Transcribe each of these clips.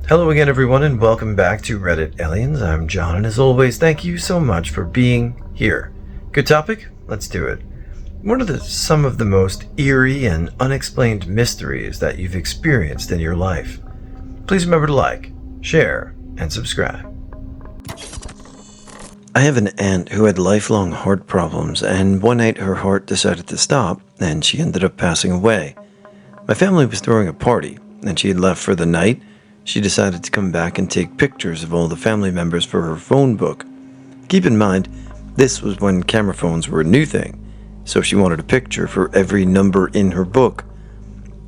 Hello again, everyone, and welcome back to Reddit Aliens. I'm John, and as always, thank you so much for being here. Good topic? Let's do it. What are some of the most eerie and unexplained mysteries that you've experienced in your life? Please remember to like, share, and subscribe. I have an aunt who had lifelong heart problems, and one night her heart decided to stop, and she ended up passing away. My family was throwing a party, and she had left for the night. She decided to come back and take pictures of all the family members for her phone book. Keep in mind, this was when camera phones were a new thing, so she wanted a picture for every number in her book.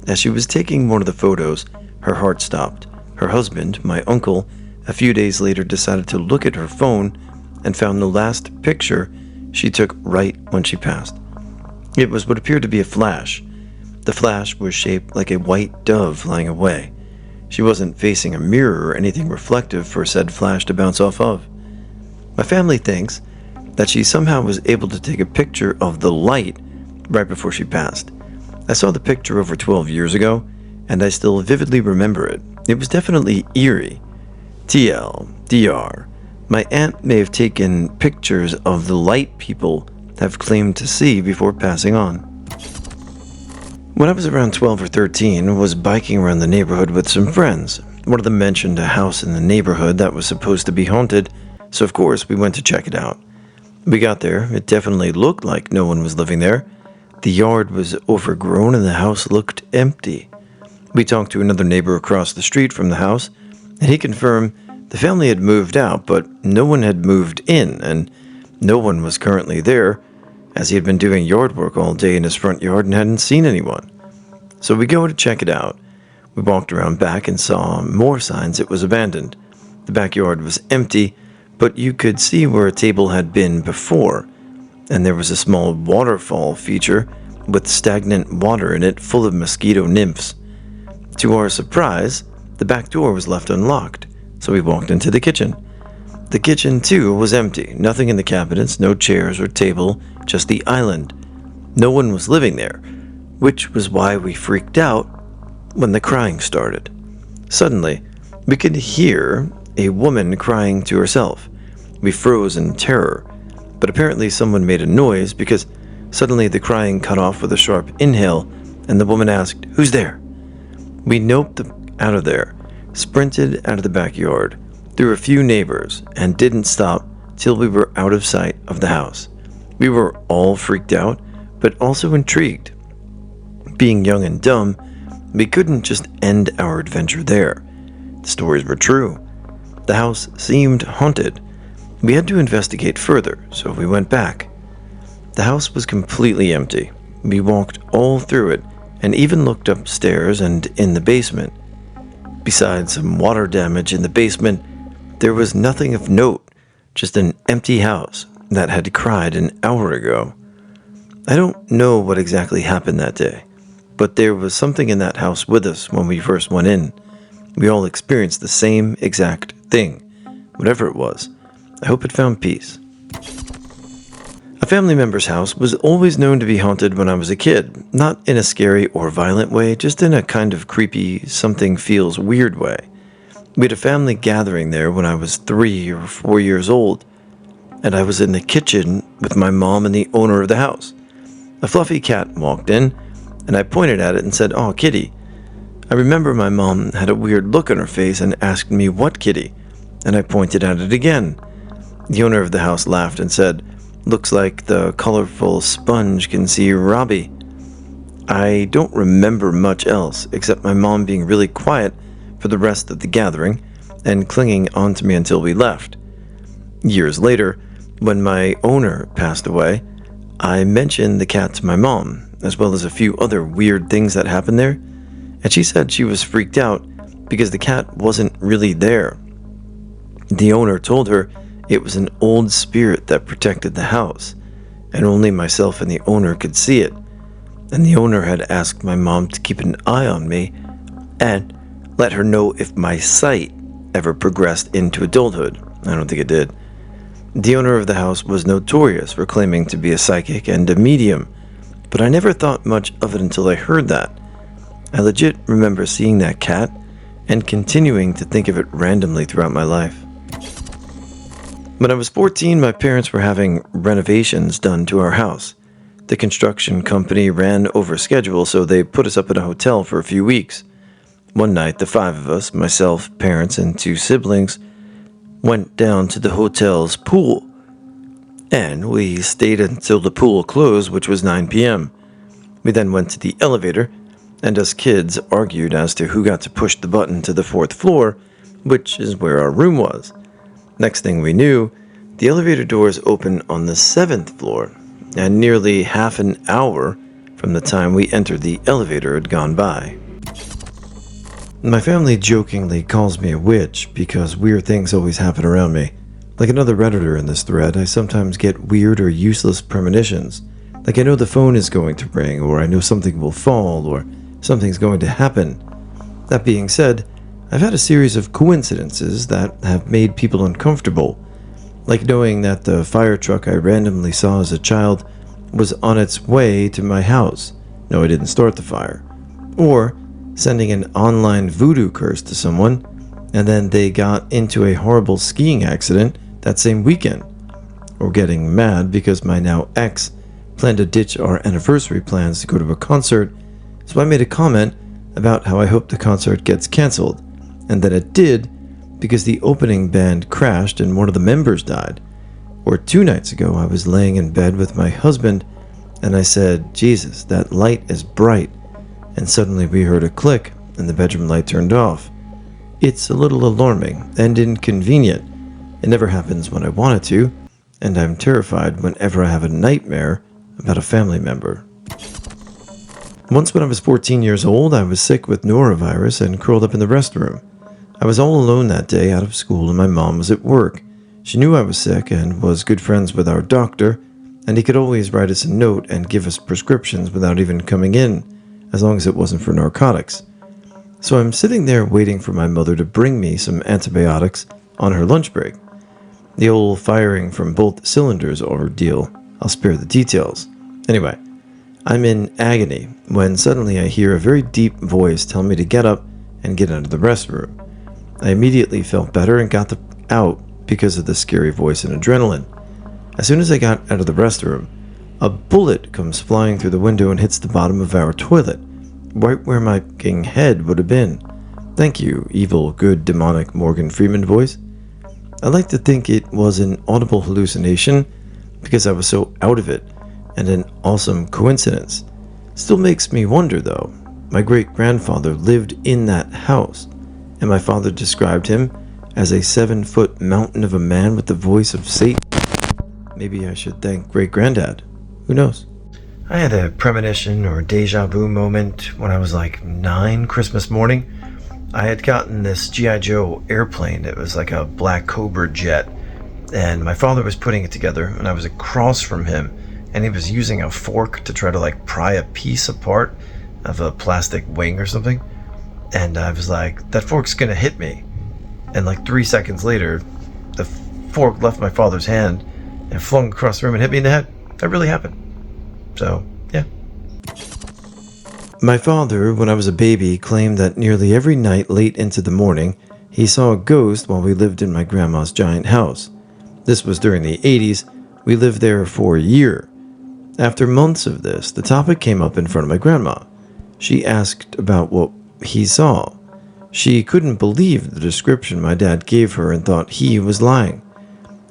As she was taking one of the photos, her heart stopped. Her husband, my uncle, a few days later decided to look at her phone and found the last picture she took right when she passed. It was what appeared to be a flash. The flash was shaped like a white dove flying away. She wasn't facing a mirror or anything reflective for said flash to bounce off of. My family thinks that she somehow was able to take a picture of the light right before she passed. I saw the picture over 12 years ago, and I still vividly remember it. It was definitely eerie. TLDR. My aunt may have taken pictures of the light people have claimed to see before passing on. When I was around 12 or 13, I was biking around the neighborhood with some friends. One of them mentioned a house in the neighborhood that was supposed to be haunted, so of course we went to check it out. We got there. It definitely looked like no one was living there. The yard was overgrown and the house looked empty. We talked to another neighbor across the street from the house, and he confirmed the family had moved out, but no one had moved in, and no one was currently there, as he had been doing yard work all day in his front yard and hadn't seen anyone. So we go to check it out. We walked around back and saw more signs it was abandoned. The backyard was empty, but you could see where a table had been before, and there was a small waterfall feature with stagnant water in it full of mosquito nymphs. To our surprise, the back door was left unlocked, so we walked into the kitchen. The kitchen, too, was empty. Nothing in the cabinets, no chairs or table, just the island. No one was living there, which was why we freaked out when the crying started. Suddenly, we could hear a woman crying to herself. We froze in terror, but apparently someone made a noise because suddenly the crying cut off with a sharp inhale, and the woman asked, "Who's there?" We noped out of there, sprinted out of the backyard, through a few neighbors, and didn't stop till we were out of sight of the house. We were all freaked out, but also intrigued. Being young and dumb, we couldn't just end our adventure there. The stories were true. The house seemed haunted. We had to investigate further, so we went back. The house was completely empty. We walked all through it, and even looked upstairs and in the basement. Besides some water damage in the basement, there was nothing of note, just an empty house that had cried an hour ago. I don't know what exactly happened that day, but there was something in that house with us when we first went in. We all experienced the same exact thing, whatever it was. I hope it found peace. A family member's house was always known to be haunted when I was a kid, not in a scary or violent way, just in a kind of creepy, something feels weird way. We had a family gathering there when I was 3 or 4 years old, and I was in the kitchen with my mom and the owner of the house. A fluffy cat walked in, and I pointed at it and said, "Oh, kitty." I remember my mom had a weird look on her face and asked me, "What kitty?" And I pointed at it again. The owner of the house laughed and said, "Looks like the colorful sponge can see Robbie." I don't remember much else, except my mom being really quiet for the rest of the gathering and clinging onto me until we left. Years later, when my owner passed away, I mentioned the cat to my mom, as well as a few other weird things that happened there, and she said she was freaked out because the cat wasn't really there. The owner told her it was an old spirit that protected the house, and only myself and the owner could see it, and the owner had asked my mom to keep an eye on me and let her know if my sight ever progressed into adulthood. I don't think it did. The owner of the house was notorious for claiming to be a psychic and a medium, but I never thought much of it until I heard that. I legit remember seeing that cat and continuing to think of it randomly throughout my life. When I was 14, my parents were having renovations done to our house. The construction company ran over schedule, so they put us up in a hotel for a few weeks. One night, the 5 of us, myself, parents, and 2 siblings, went down to the hotel's pool. And we stayed until the pool closed, which was 9 p.m. We then went to the elevator, and us kids argued as to who got to push the button to the 4th floor, which is where our room was. Next thing we knew, the elevator doors opened on the 7th floor, and nearly half an hour from the time we entered the elevator had gone by. My family jokingly calls me a witch because weird things always happen around me. Like another Redditor in this thread, I sometimes get weird or useless premonitions. Like I know the phone is going to ring, or I know something will fall, or something's going to happen. That being said, I've had a series of coincidences that have made people uncomfortable, like knowing that the fire truck I randomly saw as a child was on its way to my house. No, I didn't start the fire. Or sending an online voodoo curse to someone, and then they got into a horrible skiing accident that same weekend. Or getting mad because my now ex planned to ditch our anniversary plans to go to a concert, so I made a comment about how I hope the concert gets canceled, and that it did because the opening band crashed and one of the members died. Or 2 nights ago, I was laying in bed with my husband, and I said, "Jesus, that light is bright," and suddenly we heard a click, and the bedroom light turned off. It's a little alarming and inconvenient. It never happens when I want it to, and I'm terrified whenever I have a nightmare about a family member. Once when I was 14 years old, I was sick with norovirus and curled up in the restroom. I was all alone that day out of school, and my mom was at work. She knew I was sick and was good friends with our doctor, and he could always write us a note and give us prescriptions without even coming in, as long as it wasn't for narcotics. So I'm sitting there waiting for my mother to bring me some antibiotics on her lunch break. The old firing from both cylinders ordeal. I'll spare the details. Anyway, I'm in agony when suddenly I hear a very deep voice tell me to get up and get out of the restroom. I immediately felt better and got out because of the scary voice and adrenaline. As soon as I got out of the restroom, a bullet comes flying through the window and hits the bottom of our toilet, right where my fucking head would have been. Thank you, evil, good, demonic Morgan Freeman voice. I like to think it was an audible hallucination because I was so out of it, and an awesome coincidence. Still makes me wonder though. My great-grandfather lived in that house, and my father described him as a 7-foot mountain of a man with the voice of Satan. Maybe I should thank great-granddad. Who knows? I had a premonition or deja vu moment when I was like 9 Christmas morning. I had gotten this G.I. Joe airplane. It was like a Black Cobra jet, and my father was putting it together, and I was across from him, and he was using a fork to try to like pry a piece apart of a plastic wing or something. And I was like, that fork's gonna hit me. And like 3 seconds later, the fork left my father's hand and flung across the room and hit me in the head. That really happened. So, yeah. My father, when I was a baby, claimed that nearly every night late into the morning, he saw a ghost while we lived in my grandma's giant house. This was during the 80s. We lived there for a year. After months of this, the topic came up in front of my grandma. She asked about what he saw. She couldn't believe the description my dad gave her and thought he was lying.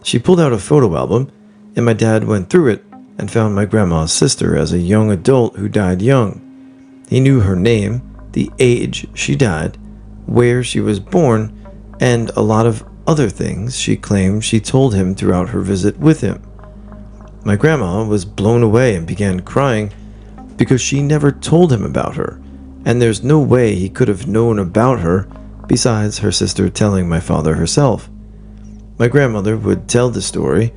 She pulled out a photo album, and my dad went through it and found my grandma's sister as a young adult who died young. He knew her name, the age she died, where she was born, and a lot of other things she claimed she told him throughout her visit with him. My grandma was blown away and began crying because she never told him about her, and there's no way he could have known about her besides her sister telling my father herself. My grandmother would tell the story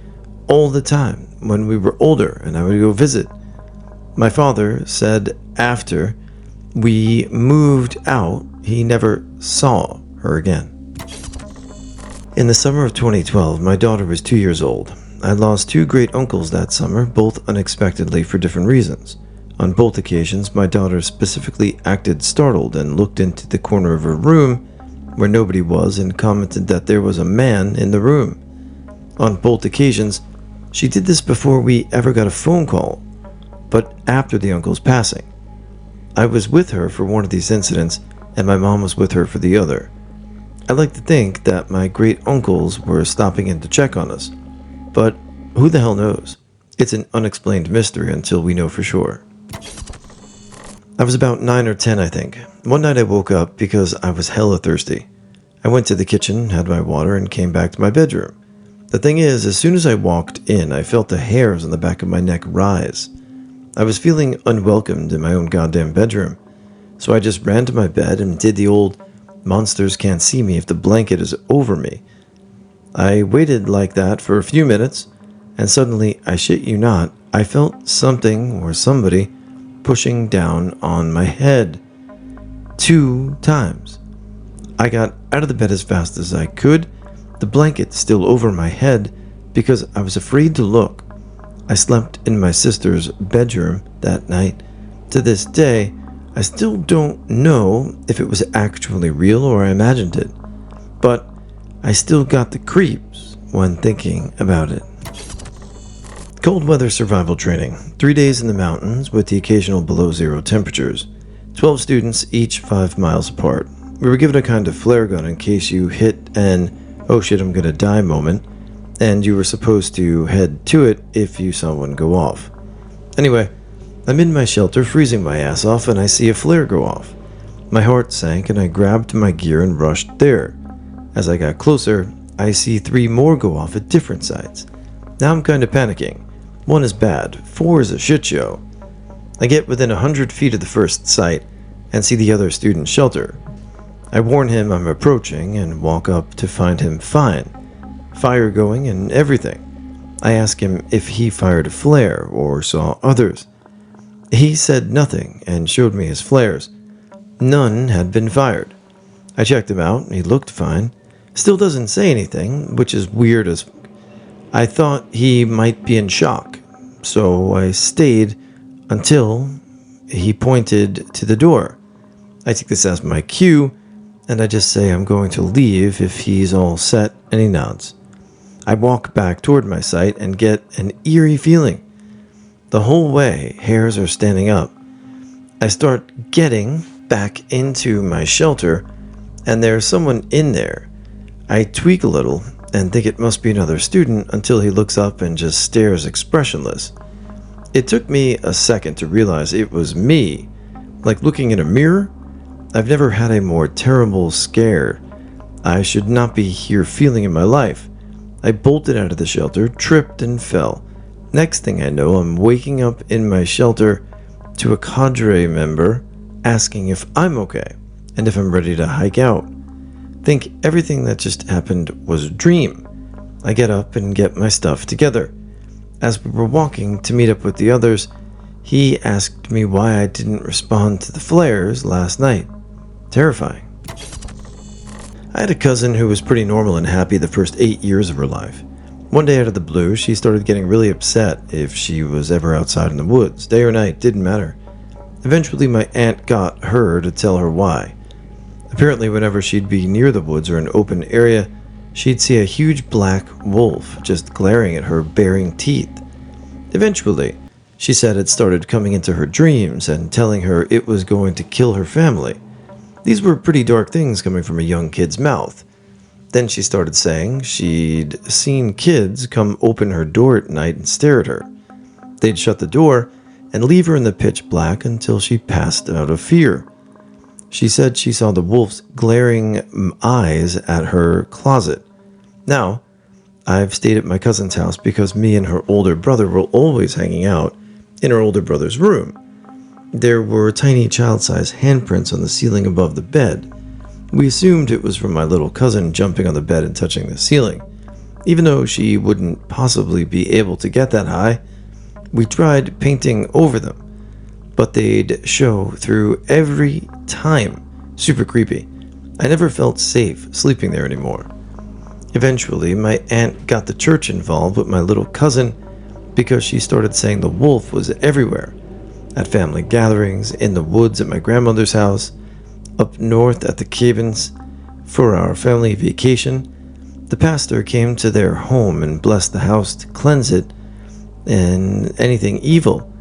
all the time when we were older and I would go visit. My father said after we moved out, he never saw her again. In the summer of 2012, my daughter was 2 years old. I lost 2 great uncles that summer, both unexpectedly for different reasons. On both occasions, my daughter specifically acted startled and looked into the corner of her room where nobody was and commented that there was a man in the room. On both occasions, she did this before we ever got a phone call, but after the uncle's passing. I was with her for one of these incidents, and my mom was with her for the other. I like to think that my great uncles were stopping in to check on us, but who the hell knows? It's an unexplained mystery until we know for sure. I was about 9 or 10, I think. One night I woke up because I was hella thirsty. I went to the kitchen, had my water, and came back to my bedroom. The thing is, as soon as I walked in, I felt the hairs on the back of my neck rise. I was feeling unwelcomed in my own goddamn bedroom, so I just ran to my bed and did the old monsters can't see me if the blanket is over me. I waited like that for a few minutes, and suddenly, I shit you not, I felt something or somebody pushing down on my head. 2 times. I got out of the bed as fast as I could, the blanket still over my head, because I was afraid to look. I slept in my sister's bedroom that night. To this day, I still don't know if it was actually real or I imagined it, but I still got the creeps when thinking about it. Cold weather survival training. 3 days in the mountains with the occasional below zero temperatures. 12 students, each 5 miles apart. We were given a kind of flare gun in case you hit an oh shit I'm gonna die moment, and you were supposed to head to it if you saw one go off. Anyway, I'm in my shelter freezing my ass off and I see a flare go off. My heart sank and I grabbed my gear and rushed there. As I got closer, I see 3 more go off at different sites. Now I'm kinda panicking. 1 is bad, 4 is a shit show. I get within 100 feet of the first site and see the other student's shelter. I warn him I'm approaching and walk up to find him fine. Fire going and everything. I ask him if he fired a flare or saw others. He said nothing and showed me his flares. None had been fired. I checked him out, he looked fine. Still doesn't say anything, which is weird as I thought he might be in shock, so I stayed until he pointed to the door. I take this as my cue, and I just say I'm going to leave if he's all set, and he nods. I walk back toward my site and get an eerie feeling. The whole way, hairs are standing up. I start getting back into my shelter, and there's someone in there. I tweak a little and think it must be another student until he looks up and just stares expressionless. It took me a second to realize it was me, like looking in a mirror. I've never had a more terrible scare. I should not be here feeling in my life. I bolted out of the shelter, tripped and fell. Next thing I know, I'm waking up in my shelter to a cadre member asking if I'm okay and if I'm ready to hike out. Think everything that just happened was a dream. I get up and get my stuff together. As we were walking to meet up with the others, he asked me why I didn't respond to the flares last night. Terrifying. I had a cousin who was pretty normal and happy the first 8 years of her life. One day out of the blue, she started getting really upset if she was ever outside in the woods. Day or night, didn't matter. Eventually, my aunt got her to tell her why. Apparently, whenever she'd be near the woods or an open area, she'd see a huge black wolf just glaring at her, baring teeth. Eventually, she said it started coming into her dreams and telling her it was going to kill her family. These were pretty dark things coming from a young kid's mouth. Then she started saying she'd seen kids come open her door at night and stare at her. They'd shut the door and leave her in the pitch black until she passed out of fear. She said she saw the wolf's glaring eyes at her closet. Now, I've stayed at my cousin's house because me and her older brother were always hanging out in her older brother's room. There were tiny child-sized handprints on the ceiling above the bed. We assumed it was from my little cousin jumping on the bed and touching the ceiling. Even though she wouldn't possibly be able to get that high, we tried painting over them, but they'd show through every time. Super creepy. I never felt safe sleeping there anymore. Eventually, my aunt got the church involved with my little cousin because she started saying the wolf was everywhere. At family gatherings, in the woods at my grandmother's house, up north at the cabins, For our family vacation, the pastor came to their home and blessed the house to cleanse it and anything evil.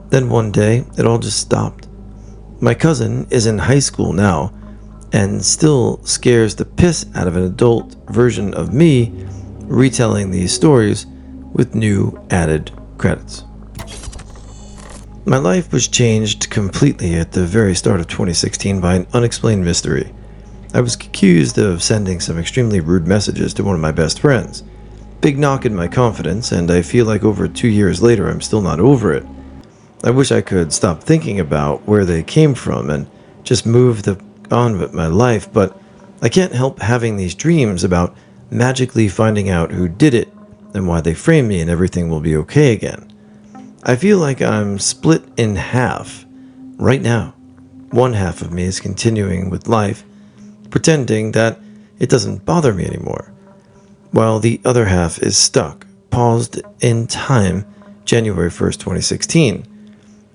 Then one day, it all just stopped. My cousin is in high school now and still scares the piss out of an adult version of me retelling these stories with new added credits. My life was changed completely at the very start of 2016 by an unexplained mystery. I was accused of sending some extremely rude messages to one of my best friends. Big knock in my confidence, and I feel like over 2 years later I'm still not over it. I wish I could stop thinking about where they came from and just move on with my life, but I can't help having these dreams about magically finding out who did it and why they framed me and everything will be okay again. I feel like I'm split in half right now. One half of me is continuing with life, pretending that it doesn't bother me anymore, while the other half is stuck, paused in time, January 1st, 2016,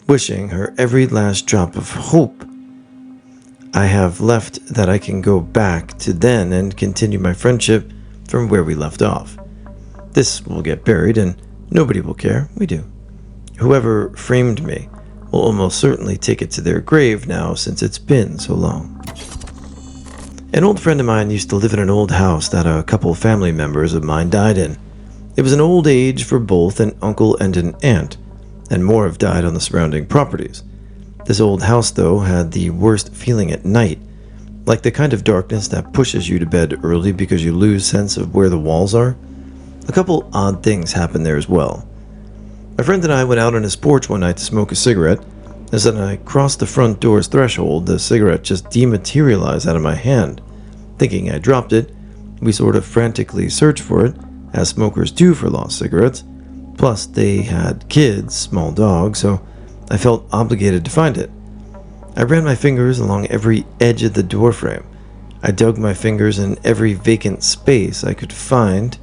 wishing her every last drop of hope I have left that I can go back to then and continue my friendship from where we left off. This will get buried and nobody will care. We do. Whoever framed me will almost certainly take it to their grave now since it's been so long. An old friend of mine used to live in an old house that a couple family members of mine died in. It was an old age for both an uncle and an aunt, and more have died on the surrounding properties. This old house, though, had the worst feeling at night, like the kind of darkness that pushes you to bed early because you lose sense of where the walls are. A couple odd things happened there as well. My friend and I went out on his porch one night to smoke a cigarette. As I crossed the front door's threshold, the cigarette just dematerialized out of my hand. Thinking I dropped it, we sort of frantically searched for it, as smokers do for lost cigarettes. Plus, they had kids, small dogs, so I felt obligated to find it. I ran my fingers along every edge of the doorframe. I dug my fingers in every vacant space I could find.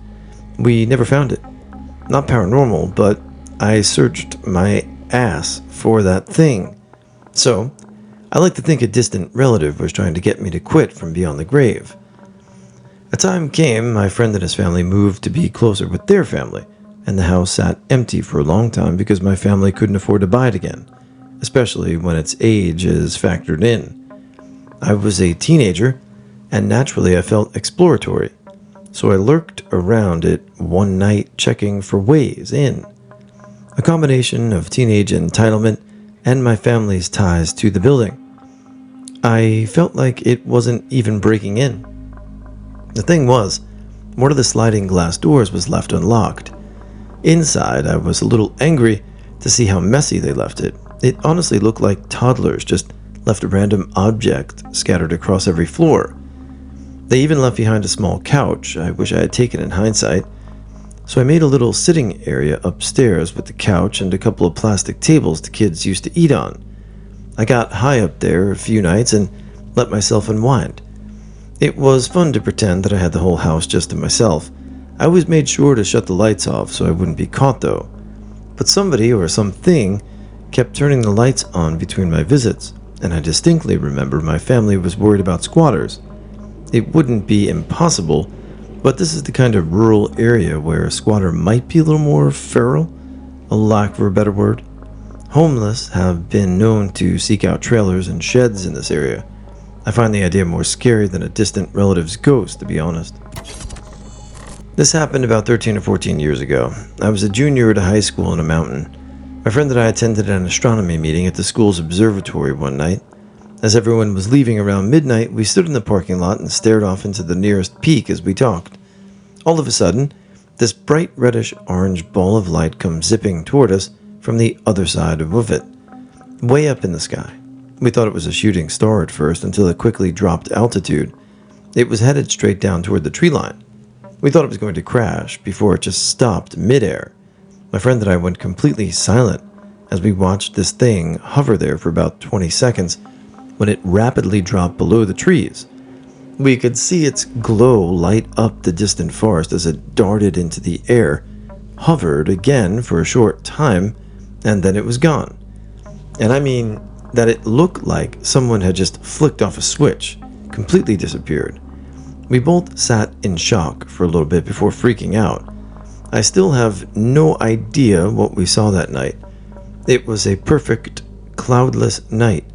We never found it. Not paranormal, but I searched my ass for that thing. So, I like to think a distant relative was trying to get me to quit from beyond the grave. A time came, my friend and his family moved to be closer with their family, and the house sat empty for a long time because my family couldn't afford to buy it again, especially when its age is factored in. I was a teenager, and naturally I felt exploratory, so I lurked around it one night checking for ways in. A combination of teenage entitlement and my family's ties to the building. I felt like it wasn't even breaking in. The thing was, one of the sliding glass doors was left unlocked. Inside, I was a little angry to see how messy they left it. It honestly looked like toddlers just left a random object scattered across every floor. They even left behind a small couch I wish I had taken in hindsight. So I made a little sitting area upstairs with the couch and a couple of plastic tables the kids used to eat on. I got high up there a few nights and let myself unwind. It was fun to pretend that I had the whole house just to myself. I always made sure to shut the lights off so I wouldn't be caught though. But somebody or something kept turning the lights on between my visits, and I distinctly remember my family was worried about squatters. It wouldn't be impossible, but this is the kind of rural area where a squatter might be a little more feral, a lack for a better word. Homeless have been known to seek out trailers and sheds in this area. I find the idea more scary than a distant relative's ghost, to be honest. This happened about 13 or 14 years ago. I was a junior at a high school in a mountain. My friend and I attended an astronomy meeting at the school's observatory one night. As everyone was leaving around midnight, we stood in the parking lot and stared off into the nearest peak as we talked. All of a sudden, this bright reddish-orange ball of light comes zipping toward us from the other side of it, way up in the sky. We thought it was a shooting star at first until it quickly dropped altitude. It was headed straight down toward the tree line. We thought it was going to crash before it just stopped midair. My friend and I went completely silent as we watched this thing hover there for about 20 seconds when it rapidly dropped below the trees. We could see its glow light up the distant forest as it darted into the air, hovered again for a short time, and then it was gone. And I mean that it looked like someone had just flicked off a switch, completely disappeared. We both sat in shock for a little bit before freaking out. I still have no idea what we saw that night. It was a perfect, cloudless night,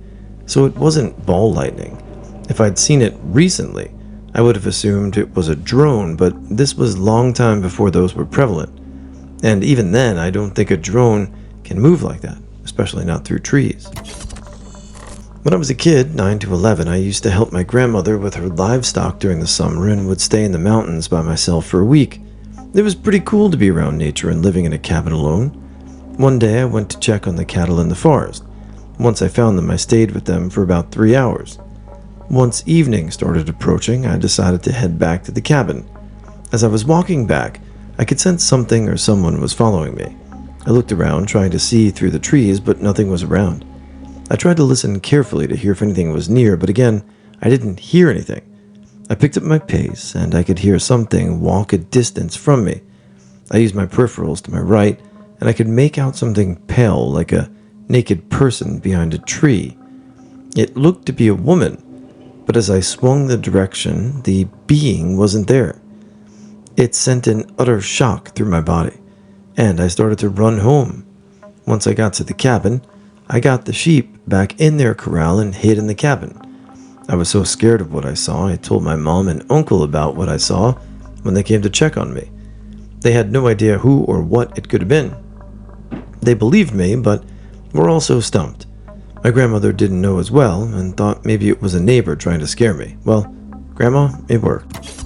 so it wasn't ball lightning. If I'd seen it recently, I would have assumed it was a drone, but this was a long time before those were prevalent. And even then, I don't think a drone can move like that, especially not through trees. When I was a kid, 9 to 11, I used to help my grandmother with her livestock during the summer and would stay in the mountains by myself for a week. It was pretty cool to be around nature and living in a cabin alone. One day I went to check on the cattle in the forest. Once I found them, I stayed with them for about 3 hours. Once evening started approaching, I decided to head back to the cabin. As I was walking back, I could sense something or someone was following me. I looked around, trying to see through the trees, but nothing was around. I tried to listen carefully to hear if anything was near, but again, I didn't hear anything. I picked up my pace, and I could hear something walk a distance from me. I used my peripherals to my right, and I could make out something pale, like a naked person behind a tree. It looked to be a woman, but as I swung the direction, the being wasn't there. It sent an utter shock through my body, and I started to run home. Once I got to the cabin, I got the sheep back in their corral and hid in the cabin. I was so scared of what I saw, I told my mom and uncle about what I saw when they came to check on me. They had no idea who or what it could have been. They believed me, but were also stumped. My grandmother didn't know as well and thought maybe it was a neighbor trying to scare me. Well, Grandma, it worked.